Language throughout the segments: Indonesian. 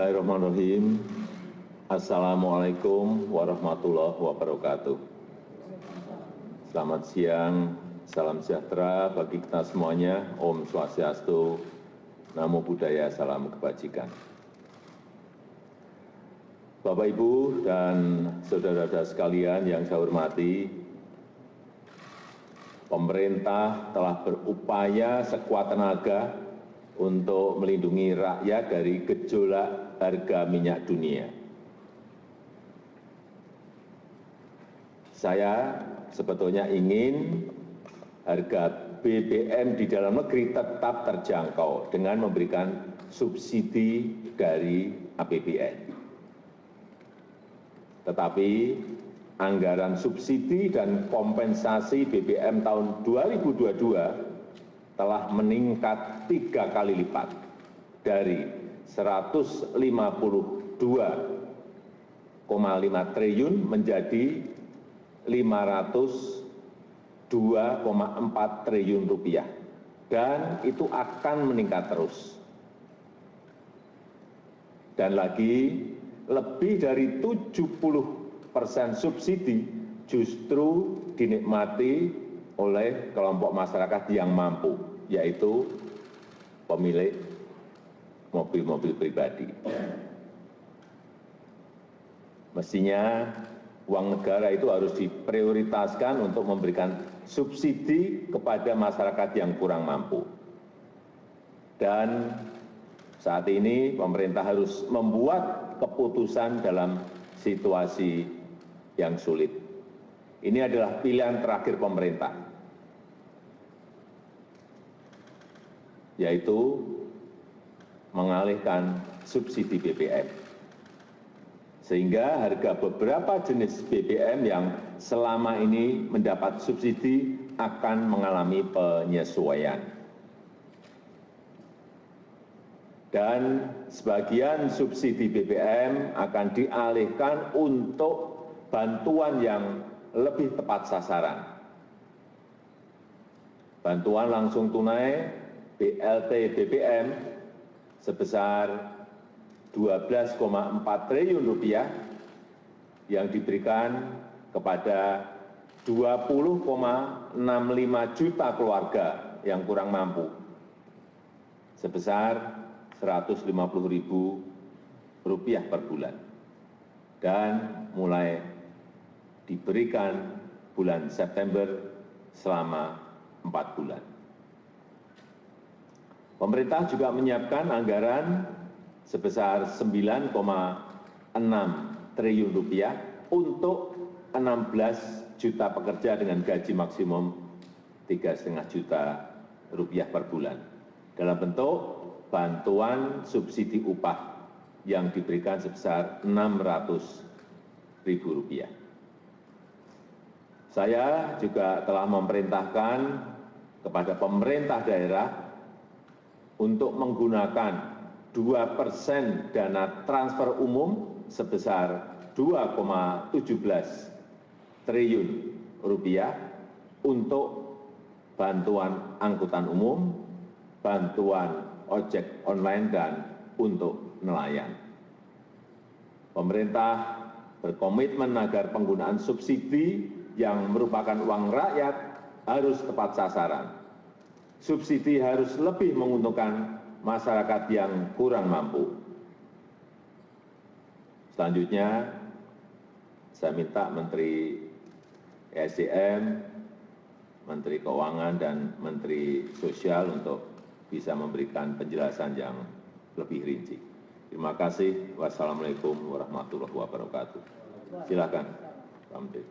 Bismillahirrahmanirrahim. Assalamualaikum warahmatullahi wabarakatuh. Selamat siang, salam sejahtera bagi kita semuanya. Om Swastiastu, Namo Buddhaya, salam kebajikan. Bapak, Ibu, dan saudara-saudara sekalian yang saya hormati, pemerintah telah berupaya sekuat tenaga untuk melindungi rakyat dari gejolak harga minyak dunia. Saya sebetulnya ingin harga BBM di dalam negeri tetap terjangkau dengan memberikan subsidi dari APBN. Tetapi anggaran subsidi dan kompensasi BBM tahun 2022 telah meningkat 3 kali lipat dari 152,5 triliun menjadi 502,4 triliun rupiah, dan itu akan meningkat terus. Dan lagi, lebih dari 70% subsidi justru dinikmati oleh kelompok masyarakat yang mampu, yaitu pemilik mobil-mobil pribadi. Mestinya uang negara itu harus diprioritaskan untuk memberikan subsidi kepada masyarakat yang kurang mampu. Dan saat ini pemerintah harus membuat keputusan dalam situasi yang sulit. Ini adalah pilihan terakhir pemerintah, yaitu mengalihkan subsidi BBM, sehingga harga beberapa jenis BBM yang selama ini mendapat subsidi akan mengalami penyesuaian. Dan sebagian subsidi BBM akan dialihkan untuk bantuan yang lebih tepat sasaran. Bantuan langsung tunai BLT BBM sebesar 12,4 triliun rupiah yang diberikan kepada 20,65 juta keluarga yang kurang mampu sebesar Rp150.000 per bulan, dan mulai diberikan bulan September selama 4 bulan. Pemerintah juga menyiapkan anggaran sebesar Rp9,6 triliun untuk 16 juta pekerja dengan gaji maksimum Rp3,5 juta per bulan dalam bentuk bantuan subsidi upah yang diberikan sebesar Rp600.000. Saya juga telah memerintahkan kepada pemerintah daerah untuk menggunakan 2% dana transfer umum sebesar Rp2,17 triliun untuk bantuan angkutan umum, bantuan ojek online, dan untuk nelayan. Pemerintah berkomitmen agar penggunaan subsidi yang merupakan uang rakyat harus tepat sasaran. Subsidi harus lebih menguntungkan masyarakat yang kurang mampu. Selanjutnya, saya minta Menteri ESDM, Menteri Keuangan, dan Menteri Sosial untuk bisa memberikan penjelasan yang lebih rinci. Terima kasih. Wassalamualaikum warahmatullahi wabarakatuh. Silakan, Pak Menteri.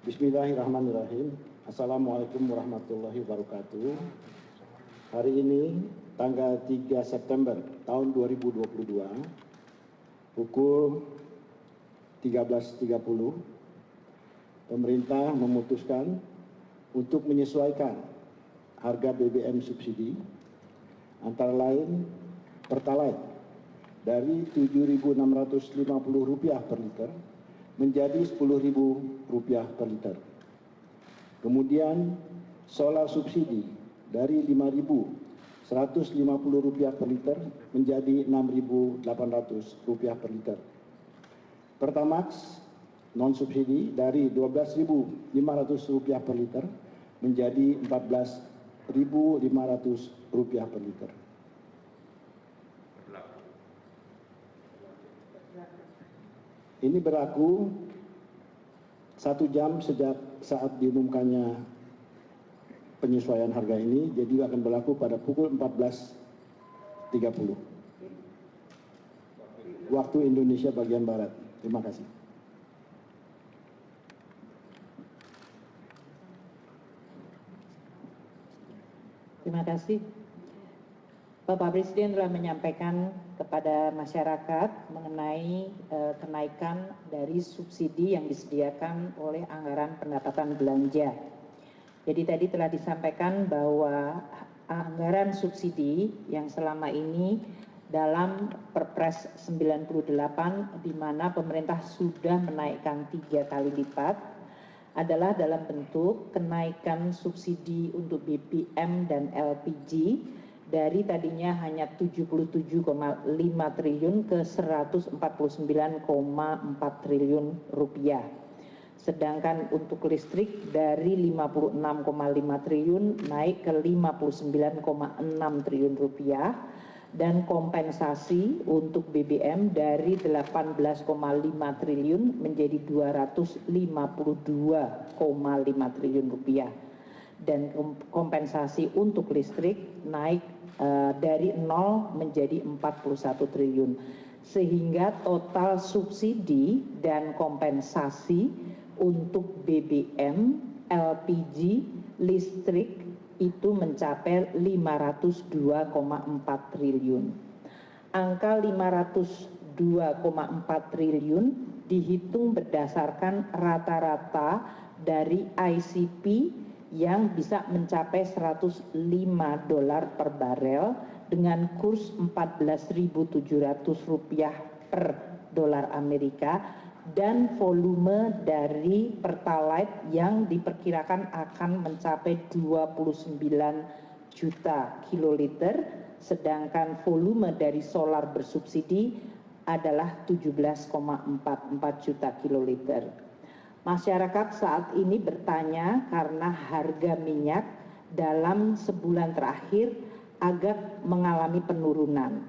Bismillahirrahmanirrahim. Assalamualaikum warahmatullahi wabarakatuh. Hari ini, tanggal 3 September tahun 2022, pukul 13.30, pemerintah memutuskan untuk menyesuaikan harga BBM subsidi, antara lain Pertalite dari Rp7.650 per liter menjadi Rp10.000 per liter. Kemudian solar subsidi dari Rp5.000 Rp150 per liter menjadi Rp6.800 per liter. Pertamax non-subsidi dari Rp12.500 per liter menjadi Rp14.500 per liter. Ini berlaku 1 jam sejak saat diumumkannya penyesuaian harga ini, jadi akan berlaku pada pukul 14.30 waktu Indonesia bagian Barat. Terima kasih. Terima kasih. Bapak Presiden telah menyampaikan kepada masyarakat mengenai kenaikan dari subsidi yang disediakan oleh anggaran pendapatan belanja. Jadi tadi telah disampaikan bahwa anggaran subsidi yang selama ini dalam Perpres 98 di mana pemerintah sudah menaikkan 3 kali lipat adalah dalam bentuk kenaikan subsidi untuk BBM dan LPG dari tadinya hanya 77,5 triliun ke 149,4 triliun rupiah. Sedangkan untuk listrik dari 56,5 triliun naik ke 59,6 triliun rupiah dan kompensasi untuk BBM dari 18,5 triliun menjadi 252,5 triliun rupiah. Dan kompensasi untuk listrik naik dari 0 menjadi 41 triliun. Sehingga total subsidi dan kompensasi untuk BBM, LPG, listrik itu mencapai 502,4 triliun. Angka 502,4 triliun dihitung berdasarkan rata-rata dari ICP yang bisa mencapai $105 per barel dengan kurs Rp14.700 per dolar Amerika dan volume dari Pertalite yang diperkirakan akan mencapai 29 juta kiloliter, sedangkan volume dari solar bersubsidi adalah 17,44 juta kiloliter. Masyarakat saat ini bertanya karena harga minyak dalam sebulan terakhir agak mengalami penurunan.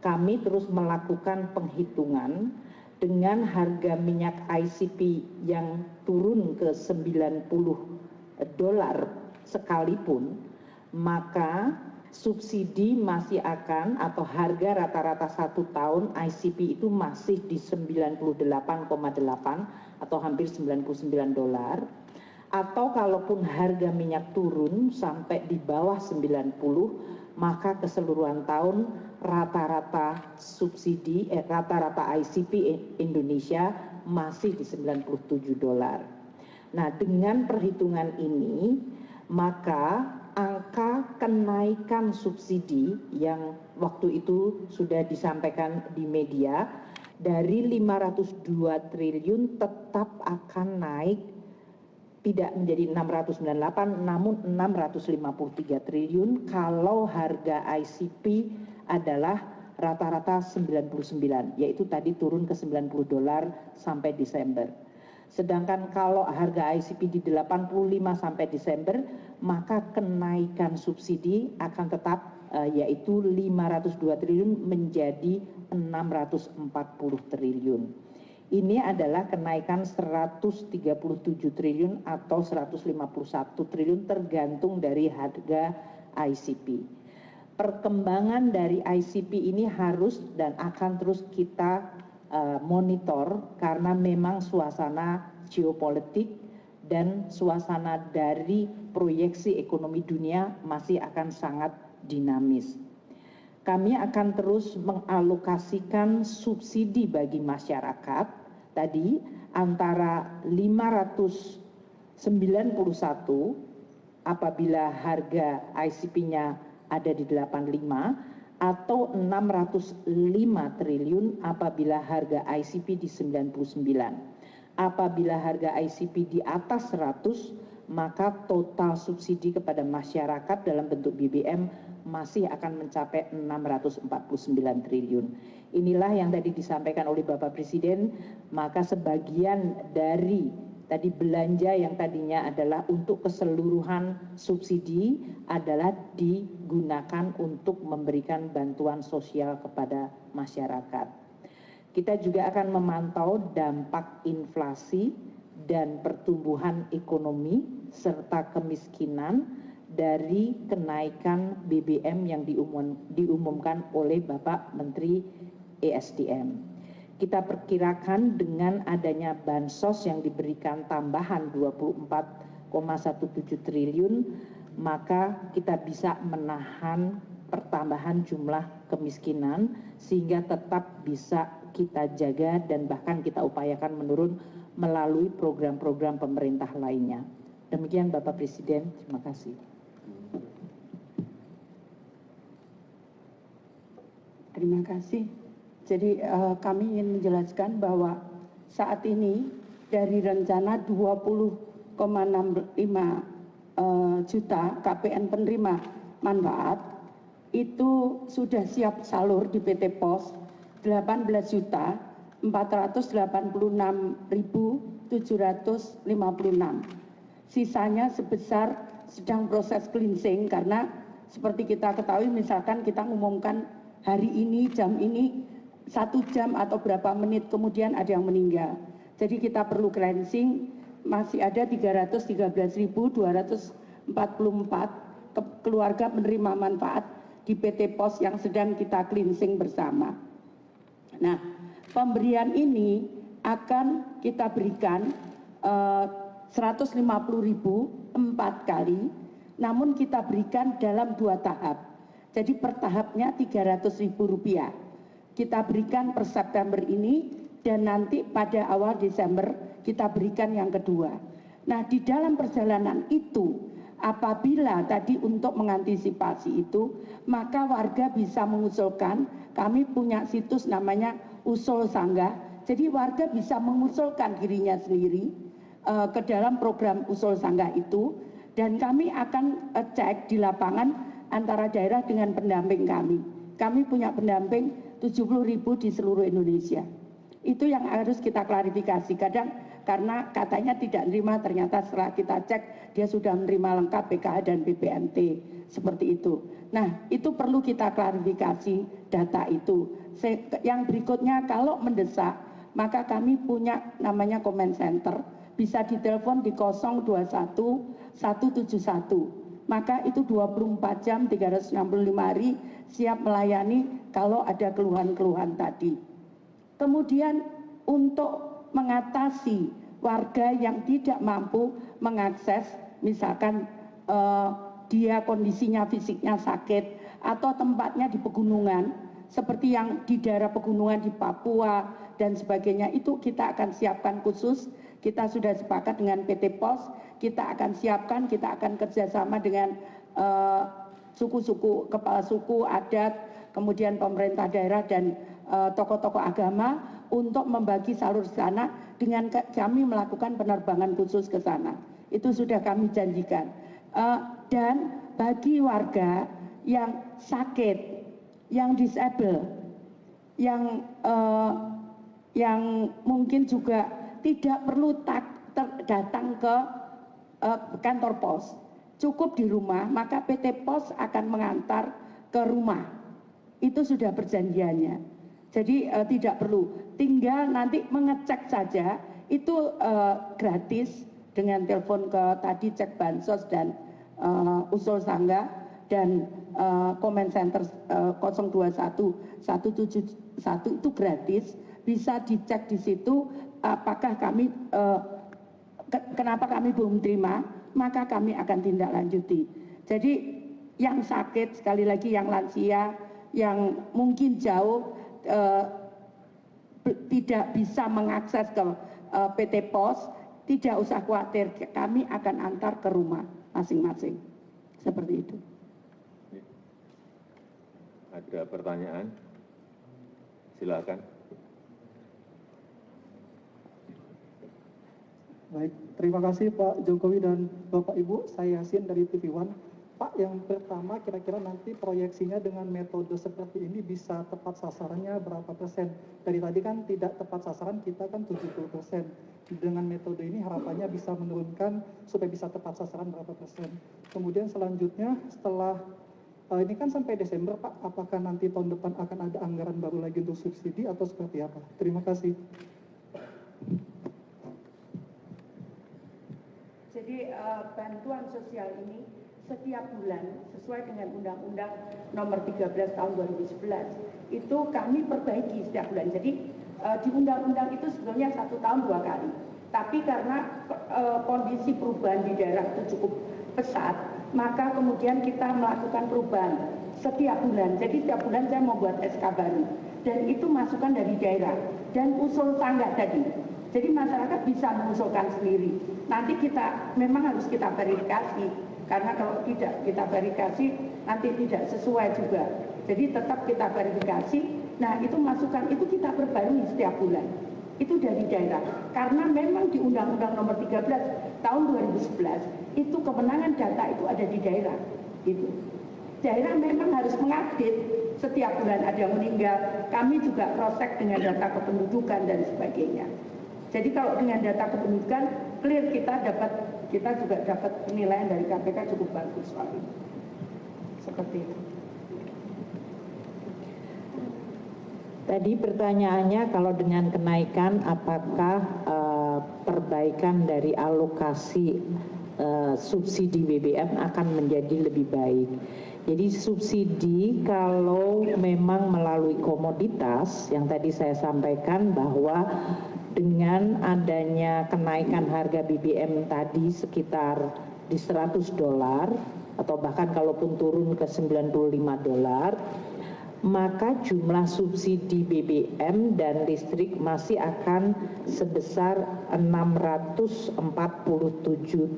Kami terus melakukan penghitungan dengan harga minyak ICP yang turun ke $90 sekalipun, maka subsidi masih akan atau harga rata-rata 1 tahun ICP itu masih di 98,8 atau hampir $99, atau kalaupun harga minyak turun sampai di bawah 90, maka keseluruhan tahun rata-rata subsidi rata-rata ICP Indonesia masih di $97. Nah, dengan perhitungan ini maka angka kenaikan subsidi yang waktu itu sudah disampaikan di media dari 502 triliun tetap akan naik tidak menjadi 698 namun 653 triliun kalau harga ICP adalah rata-rata 99, yaitu tadi turun ke $90 sampai Desember. Sedangkan kalau harga ICP di 85 sampai Desember, maka kenaikan subsidi akan tetap yaitu 502 triliun menjadi 640 triliun. Ini adalah kenaikan 137 triliun atau 151 triliun tergantung dari harga ICP. Perkembangan dari ICP ini harus dan akan terus kita monitor karena memang suasana geopolitik dan suasana dari proyeksi ekonomi dunia masih akan sangat dinamis. Kami akan terus mengalokasikan subsidi bagi masyarakat tadi antara 591 apabila harga ICP-nya ada di 85 atau 605 triliun apabila harga ICP di 99. Apabila harga ICP di atas 100, maka total subsidi kepada masyarakat dalam bentuk BBM masih akan mencapai 649 triliun. Inilah yang tadi disampaikan oleh Bapak Presiden, maka sebagian dari tadi belanja yang tadinya adalah untuk keseluruhan subsidi adalah digunakan untuk memberikan bantuan sosial kepada masyarakat. Kita juga akan memantau dampak inflasi dan pertumbuhan ekonomi serta kemiskinan dari kenaikan BBM yang diumumkan oleh Bapak Menteri ESDM. Kita perkirakan dengan adanya bansos yang diberikan tambahan 24,17 triliun, maka kita bisa menahan pertambahan jumlah kemiskinan sehingga tetap bisa kita jaga dan bahkan kita upayakan menurun melalui program-program pemerintah lainnya. Demikian Bapak Presiden, terima kasih. Terima kasih. Jadi kami ingin menjelaskan bahwa saat ini dari rencana 20,65 juta KPN penerima manfaat itu sudah siap salur di PT POS 18.486.756. Sisanya sebesar sedang proses cleansing karena seperti kita ketahui misalkan kita ngumumkan hari ini jam ini 1 jam atau berapa menit kemudian ada yang meninggal. Jadi kita perlu cleansing, masih ada 313.244 keluarga penerima manfaat di PT POS yang sedang kita cleansing bersama. Nah, pemberian ini akan kita berikan 150.000 4 kali, namun kita berikan dalam 2 tahap. Jadi per tahapnya Rp300.000. Kita berikan per September ini dan nanti pada awal Desember kita berikan yang kedua. Nah, di dalam perjalanan itu apabila tadi untuk mengantisipasi itu, maka warga bisa mengusulkan, kami punya situs namanya Usul Sanggah. Jadi warga bisa mengusulkan dirinya sendiri ke dalam program Usul Sanggah itu dan kami akan cek di lapangan antara daerah dengan pendamping kami. Kami punya pendamping 70.000 di seluruh Indonesia. Itu yang harus kita klarifikasi. Kadang karena katanya tidak menerima, ternyata setelah kita cek dia sudah menerima lengkap PKH dan BPNT. Seperti itu. Nah, itu perlu kita klarifikasi data itu. Yang berikutnya kalau mendesak, maka kami punya namanya comment center. Bisa ditelepon di 021 171. Maka itu 24 jam 365 hari siap melayani kalau ada keluhan-keluhan tadi. Kemudian untuk mengatasi warga yang tidak mampu mengakses, misalkan dia kondisinya fisiknya sakit atau tempatnya di pegunungan, seperti yang di daerah pegunungan di Papua dan sebagainya, itu kita akan siapkan khusus. Kita sudah sepakat dengan PT POS, kita akan siapkan, kita akan kerjasama dengan suku-suku, kepala suku, adat, kemudian pemerintah daerah dan tokoh-tokoh agama untuk membagi salur sana dengan kami melakukan penerbangan khusus ke sana. Itu sudah kami janjikan. Dan bagi warga yang sakit, yang disable, yang mungkin juga tidak perlu datang ke kantor pos, cukup di rumah, maka PT POS akan mengantar ke rumah. Itu sudah perjanjiannya. Jadi tidak perlu, tinggal nanti mengecek saja, itu gratis dengan telepon ke tadi cek bansos dan usul sanggah dan comment center 021 171 itu gratis, bisa dicek di situ apakah kami kenapa kami belum terima, maka kami akan tindak lanjuti. Jadi yang sakit, sekali lagi yang lansia, yang mungkin jauh tidak bisa mengakses ke PT POS, tidak usah khawatir, kami akan antar ke rumah masing-masing. Seperti itu. Ada pertanyaan? Silakan. Baik, terima kasih Pak Jokowi dan Bapak Ibu. Saya Yasin dari TV One. Pak, yang pertama kira-kira nanti proyeksinya dengan metode seperti ini bisa tepat sasarannya berapa persen? Dari tadi kan tidak tepat sasaran, kita kan 70%. Dengan metode ini harapannya bisa menurunkan supaya bisa tepat sasaran berapa persen. Kemudian selanjutnya setelah ini kan sampai Desember Pak, apakah nanti tahun depan akan ada anggaran baru lagi untuk subsidi atau seperti apa? Terima kasih. Jadi bantuan sosial ini setiap bulan sesuai dengan Undang-Undang Nomor 13 Tahun 2011 itu kami perbaiki setiap bulan. Jadi di undang-undang itu sebetulnya 1 tahun 2 kali. Tapi karena kondisi perubahan di daerah itu cukup pesat, maka kemudian kita melakukan perubahan setiap bulan. Jadi setiap bulan saya membuat SK baru dan itu masukan dari daerah dan usul tangga tadi. Jadi masyarakat bisa mengusulkan sendiri. Nanti kita memang harus kita verifikasi. Karena kalau tidak kita verifikasi nanti tidak sesuai juga. Jadi tetap kita verifikasi. Nah itu masukan itu kita perbarui setiap bulan. Itu dari daerah. Karena memang di Undang-Undang Nomor 13 Tahun 2011 itu kewenangan data itu ada di daerah. Gitu. Daerah memang harus mengupdate setiap bulan ada yang meninggal. Kami juga cross-check dengan data kependudukan dan sebagainya. Jadi kalau dengan data kependudukan clear kita juga dapat penilaian dari KPK cukup bagus soal ini. Seperti itu. Tadi pertanyaannya kalau dengan kenaikan apakah perbaikan dari alokasi subsidi BBM akan menjadi lebih baik. Jadi subsidi kalau memang melalui komoditas yang tadi saya sampaikan bahwa dengan adanya kenaikan harga BBM tadi sekitar di $100 atau bahkan kalaupun turun ke $95, maka jumlah subsidi BBM dan listrik masih akan sebesar 647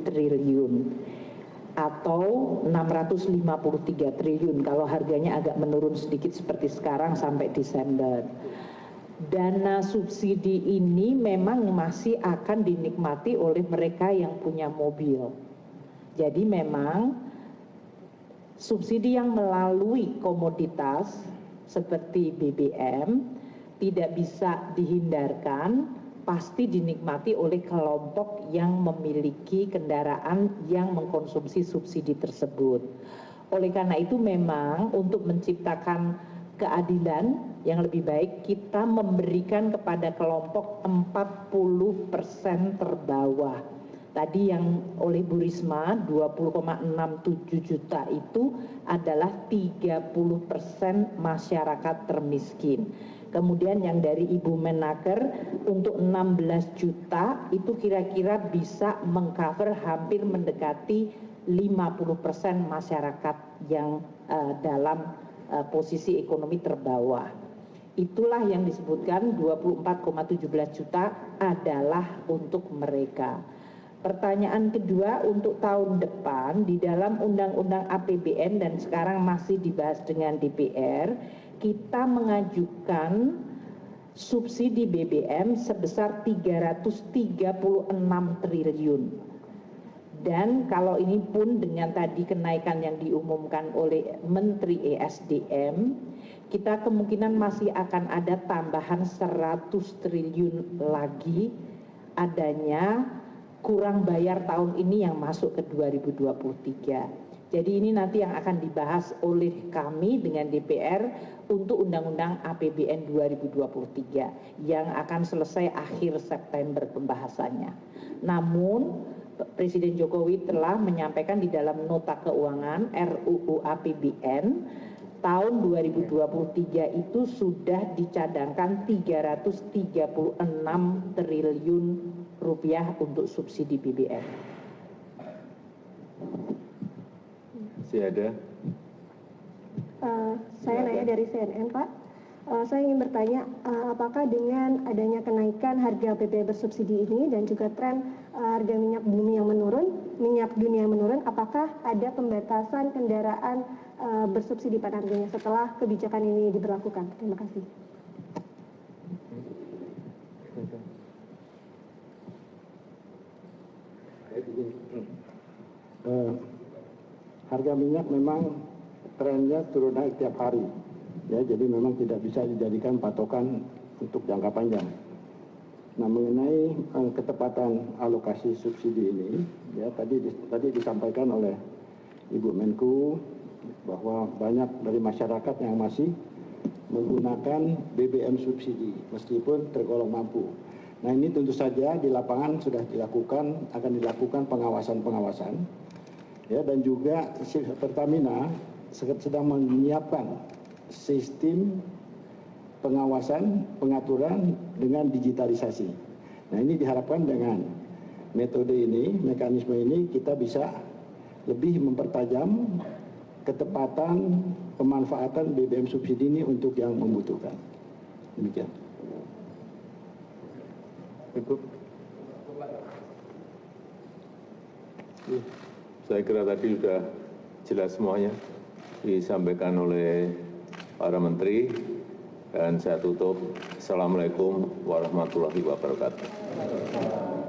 triliun atau 653 triliun kalau harganya agak menurun sedikit seperti sekarang sampai Desember. Dana subsidi ini memang masih akan dinikmati oleh mereka yang punya mobil. Jadi memang subsidi yang melalui komoditas seperti BBM tidak bisa dihindarkan, pasti dinikmati oleh kelompok yang memiliki kendaraan yang mengkonsumsi subsidi tersebut. Oleh karena itu memang untuk menciptakan keadilan yang lebih baik kita memberikan kepada kelompok 40% terbawah. Tadi yang oleh Bu Risma 20,67 juta itu adalah 30% masyarakat termiskin. Kemudian yang dari Ibu Menaker untuk 16 juta itu kira-kira bisa mengcover hampir mendekati 50% masyarakat yang dalam posisi ekonomi terbawah. Itulah yang disebutkan 24,17 juta adalah untuk mereka. Pertanyaan kedua untuk tahun depan di dalam Undang-Undang APBN dan sekarang masih dibahas dengan DPR, kita mengajukan subsidi BBM sebesar 336 triliun. Dan kalau ini pun dengan tadi kenaikan yang diumumkan oleh Menteri ESDM, kita kemungkinan masih akan ada tambahan 100 triliun lagi adanya kurang bayar tahun ini yang masuk ke 2023. Jadi ini nanti yang akan dibahas oleh kami dengan DPR untuk Undang-Undang APBN 2023 yang akan selesai akhir September pembahasannya. Namun Presiden Jokowi telah menyampaikan di dalam nota keuangan RUU APBN tahun 2023 itu sudah dicadangkan 336 triliun rupiah untuk subsidi BBM. Masih ada? Saya nanya dari CNN, Pak. Saya ingin bertanya, apakah dengan adanya kenaikan harga BBM bersubsidi ini dan juga tren harga minyak bumi yang menurun, minyak dunia yang menurun, apakah ada pembatasan kendaraan bersubsidi pada harganya setelah kebijakan ini diberlakukan? Terima kasih. harga minyak memang trennya turun naik tiap hari. Ya, jadi memang tidak bisa dijadikan patokan untuk jangka panjang. Nah, mengenai ketepatan alokasi subsidi ini, ya tadi disampaikan oleh Ibu Menku bahwa banyak dari masyarakat yang masih menggunakan BBM subsidi meskipun tergolong mampu. Nah, ini tentu saja di lapangan sudah akan dilakukan pengawasan, ya, dan juga Pertamina sedang menyiapkan sistem pengawasan, pengaturan dengan digitalisasi. Nah, ini diharapkan dengan metode ini, mekanisme ini kita bisa lebih mempertajam ketepatan pemanfaatan BBM subsidi ini untuk yang membutuhkan. Demikian. Ibu. Saya kira tadi sudah jelas semuanya disampaikan oleh para menteri, dan saya tutup. Assalamualaikum warahmatullahi wabarakatuh.